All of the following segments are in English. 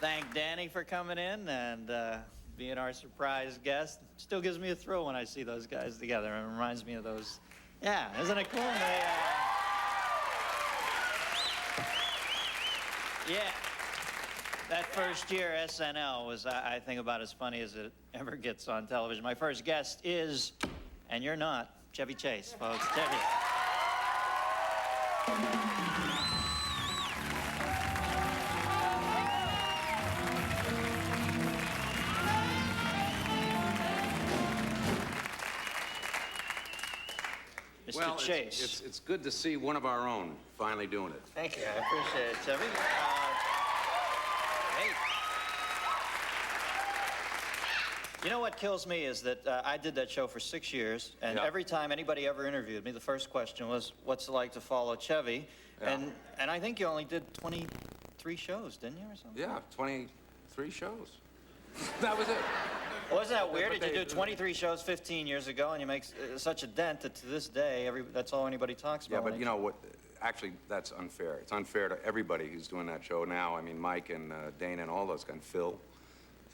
thank Danny for coming in and being our surprise guest. Still gives me a thrill when I see those guys together. It reminds me of those. Yeah, isn't it cool? Yeah. That first year, SNL was, I think, about as funny as it ever gets on television. My first guest is, and you're not, Chevy Chase, folks. Chevy. Mr. Well, Chase. it's good to see one of our own finally doing it. Thank you. I appreciate it, Chevy. Hey. You know what kills me is that I did that show for 6 years, and every time anybody ever interviewed me, the first question was, what's it like to follow Chevy? Yeah. And I think you only did 23 shows, didn't you, or something? Yeah, 23 shows. That was it. Wasn't that weird? Did you do 23 shows 15 years ago, and you make such a dent that to this day, that's all anybody talks about? Yeah, but you know what? Actually, that's unfair. It's unfair to everybody who's doing that show now. I mean, Mike and Dana and all those guys, and Phil,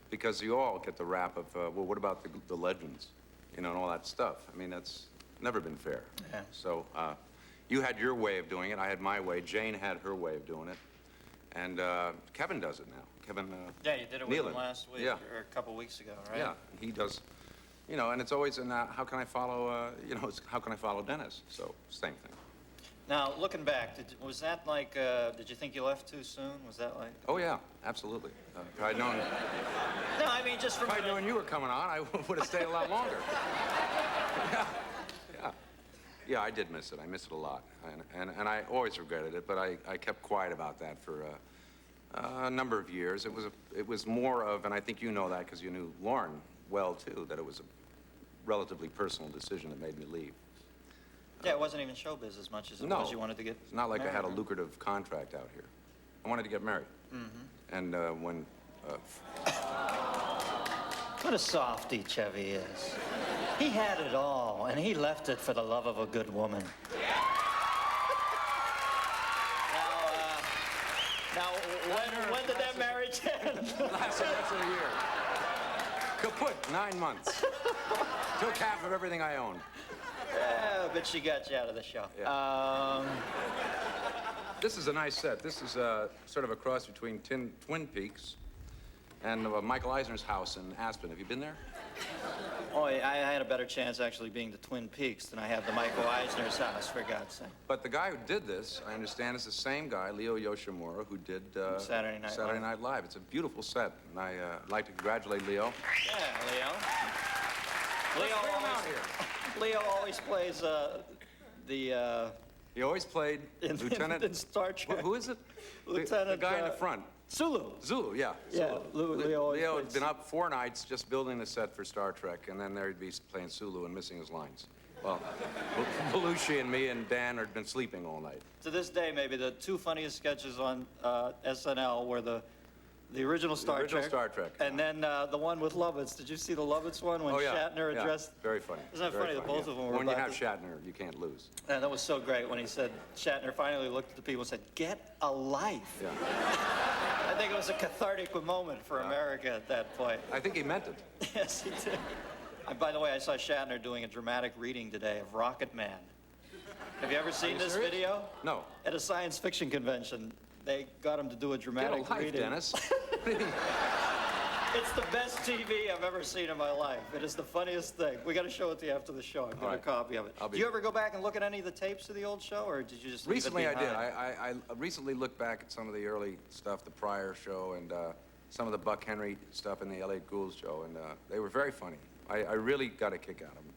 because you all get the rap of, well, what about the legends, you know, and all that stuff. I mean, that's never been fair. Yeah. So you had your way of doing it. I had my way. Jane had her way of doing it. And Kevin does it now. Kevin yeah, you did it with Nealon. him last week, or a couple weeks ago, right? Yeah, he does, you know, and it's always in how can I follow, you know, how can I follow Dennis? So, same thing. Now, looking back, was that like, did you think you left too soon? Was that like? Oh, yeah, absolutely. If I'd known... No, I mean, just from... If I'd known you were coming on, I would have stayed a lot longer. Yeah, I did miss it. I missed it a lot. And I always regretted it, but I kept quiet about that for a number of years. It was more of, and I think you know that because you knew Lauren well, too, that it was a relatively personal decision that made me leave. Yeah, it wasn't even showbiz as much as it was you wanted to get It's not like married, I had a lucrative contract out here. I wanted to get married. Mm-hmm. And when... What a softy Chevy is. He had it all, and he left it for the love of a good woman. Now, when did that marriage end? Last of the year. Kaput, 9 months. Took half of everything I owned. Yeah, but she got you out of the show. Yeah. This is a nice set. This is sort of a cross between Twin Peaks and Michael Eisner's house in Aspen. Have you been there? Oh, I had a better chance actually being the Twin Peaks than I have the Michael Eisner's house, for God's sake. But the guy who did this, I understand, is the same guy, Leo Yoshimura, who did Saturday Night Live. It's a beautiful set, and I'd like to congratulate Leo. Yeah, Leo always plays He always played Lieutenant... in Star Trek. Who is it? Lieutenant... The guy in the front. Zulu. Zulu, yeah. Yeah, Leo had been up 4 nights just building the set for Star Trek, and then there he'd be playing Sulu and missing his lines. Well, Belushi and me and Dan had been sleeping all night. To this day, maybe the 2 funniest sketches on SNL were the original Star Trek. And then the one with Lovitz. Did you see the Lovitz one when Shatner addressed? Yeah, very funny. Isn't that funny that both of them were When you have Shatner, you can't lose. And that was so great when he said, Shatner finally looked at the people and said, "Get a life." Yeah. I think it was a cathartic moment for America at that point. I think he meant it. Yes, he did. By the way, I saw Shatner doing a dramatic reading today of Rocket Man. Have you ever seen this video? No. At a science fiction convention, they got him to do a dramatic Get a life, reading. Dennis. It's the best TV I've ever seen in my life. It is the funniest thing. We got to show it to you after the show. I've got a copy of it. Do you ever go back and look at any of the tapes of the old show, or did you just leave Recently, it behind? I did. I recently looked back at some of the early stuff, the Pryor show, and some of the Buck Henry stuff in the Elliot Gould show, and they were very funny. I really got a kick out of them.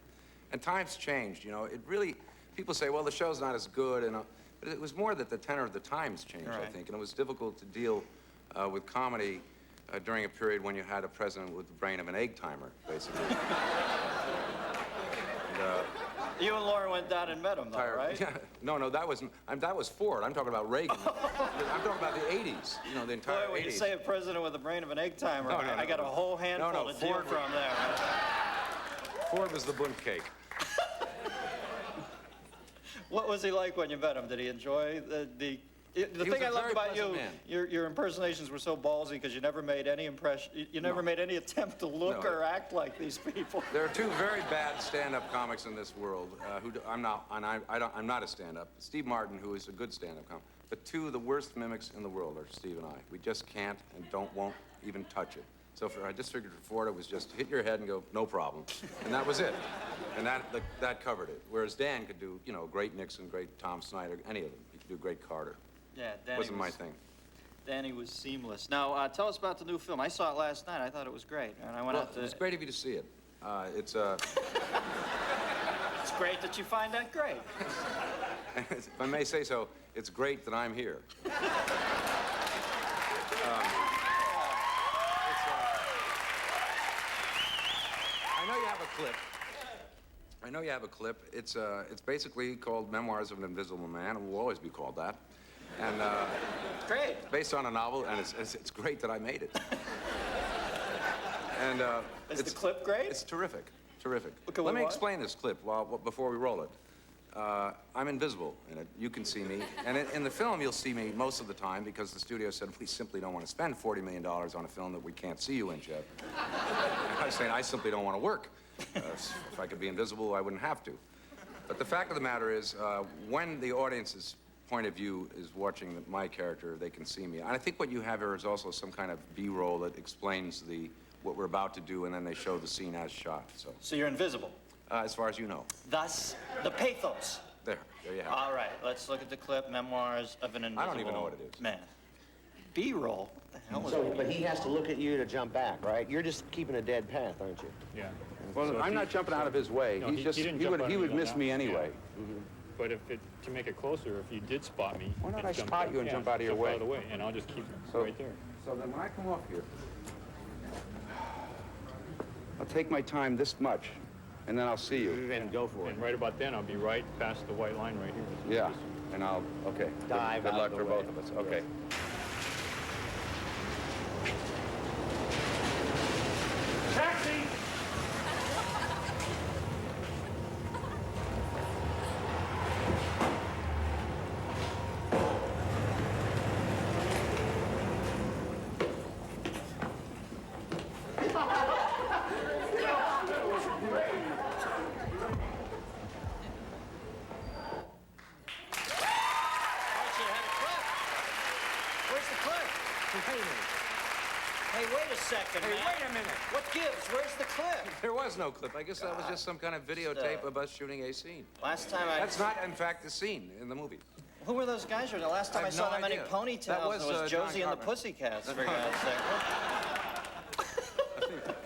And times changed, you know. It really, people say, well, the show's not as good, and but it was more that the tenor of the times changed, I think, and it was difficult to deal with comedy during a period when you had a president with the brain of an egg timer, basically. You and Lauren went down and met him, though, right? Yeah. No, that was Ford. I'm talking about Reagan. I'm talking about the 80s, you know, the entire 80s. Boy, when you say a president with the brain of an egg timer, I got a whole handful to deal from there. Ford was the bunt cake. What was he like when you met him? Did he enjoy the The He was thing I a loved very about you, pleasant man. your impersonations were so ballsy because you never made any impression, you never made any attempt to look No. or act like these people. There are two very bad stand-up comics in this world. I'm not a stand-up. Steve Martin, who is a good stand-up comic, but two of the worst mimics in the world are Steve and I. We just can't and won't even touch it. So I just figured for Ford, it was just hit your head and go, no problem, and that was it. And that covered it. Whereas Dan could do, you know, great Nixon, great Tom Snyder, any of them. He could do great Carter. Yeah, Danny Wasn't my thing. Danny was seamless. Now, tell us about the new film. I saw it last night. I thought it was great, and I went out to... It's great of you to see it. It's great that you find that great. if I may say so, it's great that I'm here. I know you have a clip. It's basically called Memoirs of an Invisible Man, and will always be called that. And Great. based on a novel, and it's great that I made it. And Is the clip great? It's terrific, terrific. Okay, Let me what? explain this clip before we roll it. I'm invisible in it. You can see me. And in the film, you'll see me most of the time because the studio said, we simply don't want to spend $40 million on a film that we can't see you in, Chev. I was saying, I simply don't want to work. If I could be invisible, I wouldn't have to. But the fact of the matter is, when the audience's point of view is watching my character, they can see me. And I think what you have here is also some kind of B-roll that explains what we're about to do, and then they show the scene as shot. So you're invisible. As far as you know. Thus, the pathos. There you have it. All right, let's look at the clip, Memoirs of an Invisible I don't even know what it is. Man. B-roll? What the hell is So, it? but he has to look at you to jump back, right? You're just keeping a dead path, aren't you? Yeah. Well, So if I'm he- not jumping out of his way. No, He's just, didn't he jump would, out he of would you, miss no. me anyway. But to make it closer, if you did spot me, Why don't and I jump spot out- you and yeah, jump out of your jump way? out of the way, and I'll just keep So- right there. So then when I come off here, I'll take my time this much, and then I'll see you. And go for it. And right about then, I'll be right past the white line right here. So Yeah, just- and I'll, okay. Dive Good out luck of the for way. both of us, okay. Taxi! Actually, I had a clip. Where's the clip? Hey, wait a second, Hey, man. wait a minute. What gives? Where's the clip? There was no clip. I guess that was just some kind of videotape of us shooting a scene. Last time I... That's not, in fact, the scene in the movie. Who were those guys? The last time I I have saw no them idea. any ponytails, That was, it was John Josie and the Carpenter. Pussycats, for God's sake.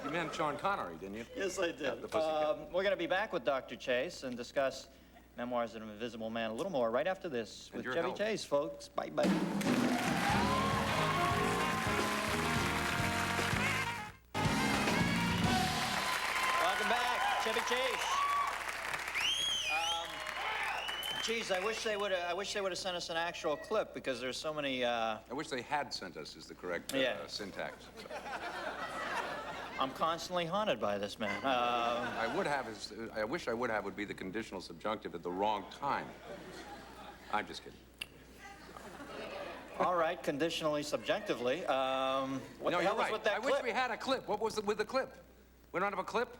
You meant Sean Connery, didn't you? Yes, I did. the Pussycat. We're going to be back with Dr. Chase and discuss Memoirs of an Invisible Man a little more right after this And with your Chevy help. Chase, folks. Bye-bye. Welcome back, Chevy Chase. Geez, I wish they would have sent us an actual clip because there's so many. I wish they had sent us, is the correct Yeah. syntax. I'm constantly haunted by this man. I wish I would have would be the conditional subjunctive at the wrong time. I'm just kidding. All right, conditionally, subjectively. What No, the you're hell was right. with that I clip? wish we had a clip. What was with the clip? We don't have a clip?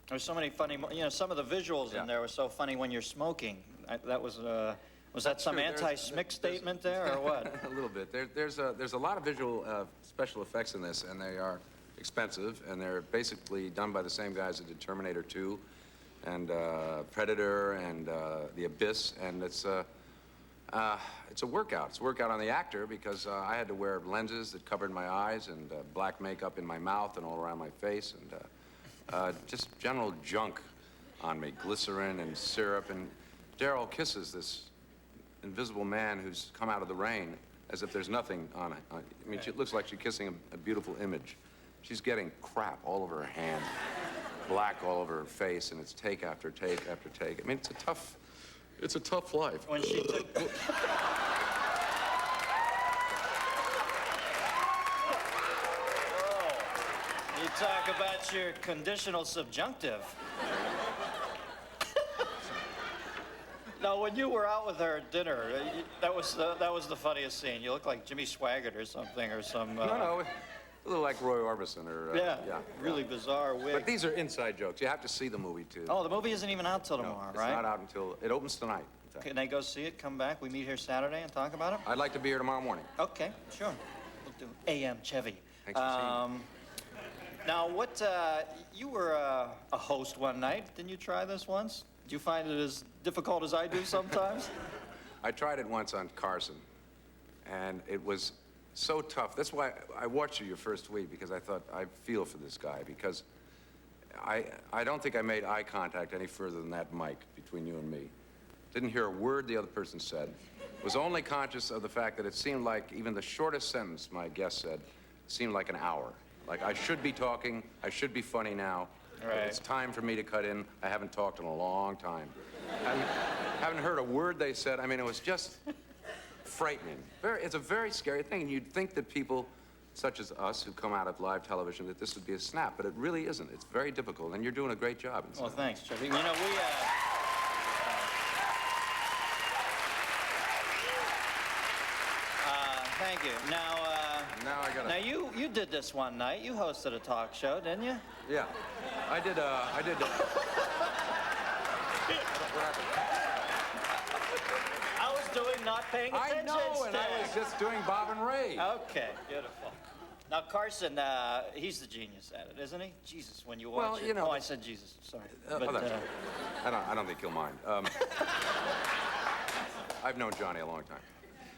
There's so many funny, some of the visuals Yeah. in there were so funny when you're smoking. That was that some True, there's- anti-smick there's- statement there, or what? A little bit. There's a lot of visual special effects in this, and they are expensive, and they're basically done by the same guys that did Terminator 2 and Predator and The Abyss, and it's a workout. It's a workout on the actor because I had to wear lenses that covered my eyes and black makeup in my mouth and all around my face, and just general junk on me, glycerin and syrup. And Daryl kisses this invisible man who's come out of the rain as if there's nothing on it. I mean, it looks like she's kissing a beautiful image. She's getting crap all over her hand, black all over her face, and it's take after take after take. I mean, it's a tough life. When she took... You talk about your conditional subjunctive. No, Now, when you were out with her at dinner, that was the funniest scene. You look like Jimmy Swaggart or something, or some. No, a little like Roy Orbison or. Yeah, really bizarre wig. But these are inside jokes. You have to see the movie too. Oh, the movie isn't even out till tomorrow, It's right? not out until it opens tonight. in fact. Can I go see it? Come back. We meet here Saturday and talk about it. I'd like to be here tomorrow morning. Okay, sure. We'll do AM Chevy. Thanks for seeing me. Now, what? You were a host one night. Didn't you try this once? Do you find it as difficult as I do sometimes? I tried it once on Carson, and it was so tough. That's why I watched you your first week, because I thought, I feel for this guy, because I don't think I made eye contact any further than that mic between you and me. Didn't hear a word the other person said. Was only conscious of the fact that it seemed like even the shortest sentence my guest said seemed like an hour. Like, I should be talking, I should be funny now. Right. It's time for me to cut in. I haven't talked in a long time. Haven't heard a word they said. I mean, it was just frightening. It's a very scary thing. And you'd think that people such as us who come out of live television, that this would be a snap, but it really isn't. It's very difficult, and you're doing a great job. Well, thanks, Chevy. You know, thank you. Now you did this one night. You hosted a talk show, didn't you? Yeah, I did. What happened? I was doing not paying attention. I know, and I was just doing Bob and Ray. Okay, beautiful. Now, Carson, he's the genius at it, isn't he? Jesus, when you watch Well, it. you know. Oh, I said Jesus. Sorry. That's all right. I don't think he'll mind. I've known Johnny a long time.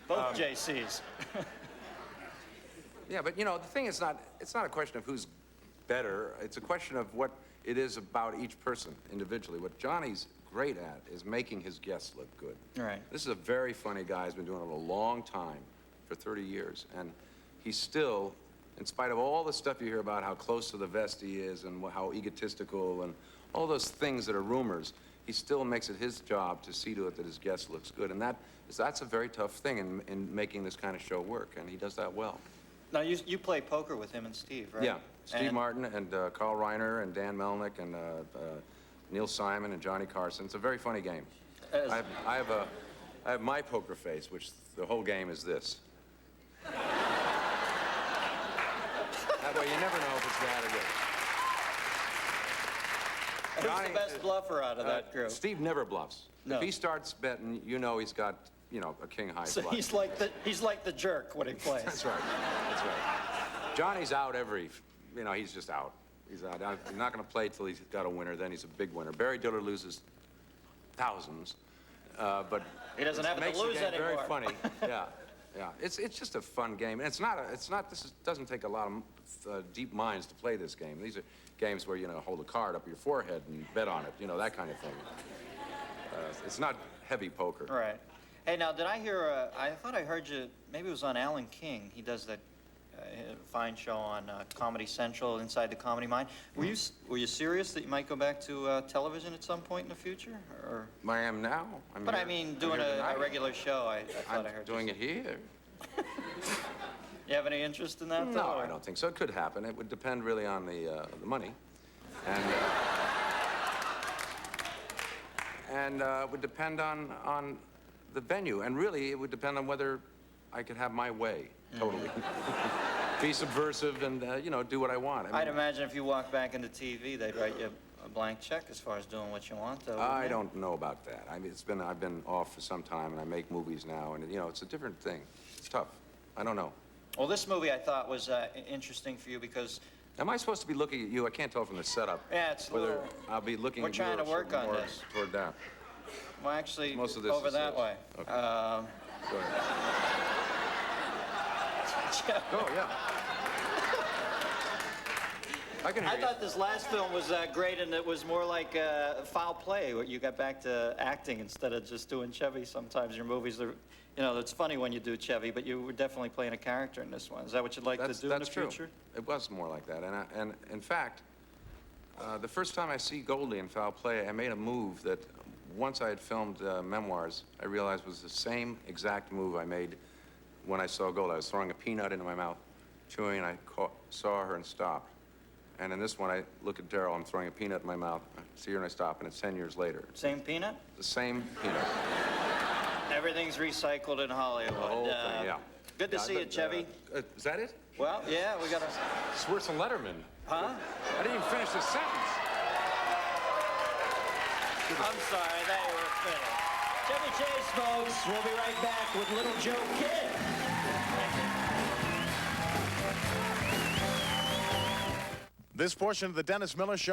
Both JCs. Yeah, but you know, the thing is it's not a question of who's better. It's a question of what it is about each person individually. What Johnny's great at is making his guests look good. Right. This is a very funny guy. He's been doing it a long time, for 30 years. And he's still, in spite of all the stuff you hear about how close to the vest he is and how egotistical and all those things that are rumors, he still makes it his job to see to it that his guest looks good. And that's a very tough thing in making this kind of show work, and he does that well. Now, you play poker with him and Steve, right? Yeah, Steve Martin and Carl Reiner and Dan Melnick and Neil Simon and Johnny Carson. It's a very funny game. I have my poker face, which the whole game is this. That way you never know if it's bad or good. Who's the best bluffer out of that group? Steve never bluffs. No. If he starts betting, you know he's got, a king-high So bluff. he's like the jerk when he plays. That's right. That's right. Johnny's out he's just out. He's out. He's not going to play till he's got a winner. Then he's a big winner. Barry Diller loses thousands, but He doesn't have to makes lose the game anymore. very funny. Yeah. It's just a fun game, and this doesn't take a lot of deep minds to play this game. These are games where hold a card up your forehead and bet on it. That kind of thing. It's not heavy poker. Right. Hey, now, did I hear, I thought I heard you, maybe it was on Alan King. He does that fine show on Comedy Central, Inside the Comedy Mind. Were you serious that you might go back to television at some point in the future? Or? I am now. But I mean, doing a regular show, I thought I heard doing it here. You have any interest in that? No, I don't think so. It could happen. It would depend really on the money. And it would depend on the venue. And really, it would depend on whether I could have my way, totally. Be subversive and, do what I want. I'd imagine if you walk back into TV, they'd write you a blank check as far as doing what you want, though. I don't know about that. I mean, I've been off for some time, and I make movies now, and, it's a different thing. It's tough. I don't know. Well, this movie I thought was interesting for you because... Am I supposed to be looking at you? I can't tell from the setup. Yeah, it's whether I'll be looking at you. We're trying to work on this. Toward that. Well, actually, Most of this over is that way. Okay. Go ahead. Oh, yeah. I can hear I you. thought this last film was great, and it was more like foul play, where you got back to acting instead of just doing Chevy. Sometimes your movies are, it's funny when you do Chevy, but you were definitely playing a character in this one. Is that what you'd like to do in the future? True. It was more like that, and in fact, the first time I see Goldie in Foul Play, I made a move that once I had filmed Memoirs, I realized was the same exact move I made when I saw Goldie. I was throwing a peanut into my mouth, chewing, and I saw her and stopped. And in this one, I look at Daryl, I'm throwing a peanut in my mouth. I see her and I stop, and it's 10 years later. Same peanut? The same peanut. Everything's recycled in Hollywood. The whole thing, yeah. Good to see you, Chevy. Is that it? Well, yeah, we got a... It's worse than Letterman. Huh? I didn't even finish the sentence. I'm sorry, I thought you were finished. Chevy Chase, folks. We'll be right back with Little Joe Kidd. This portion of the Dennis Miller Show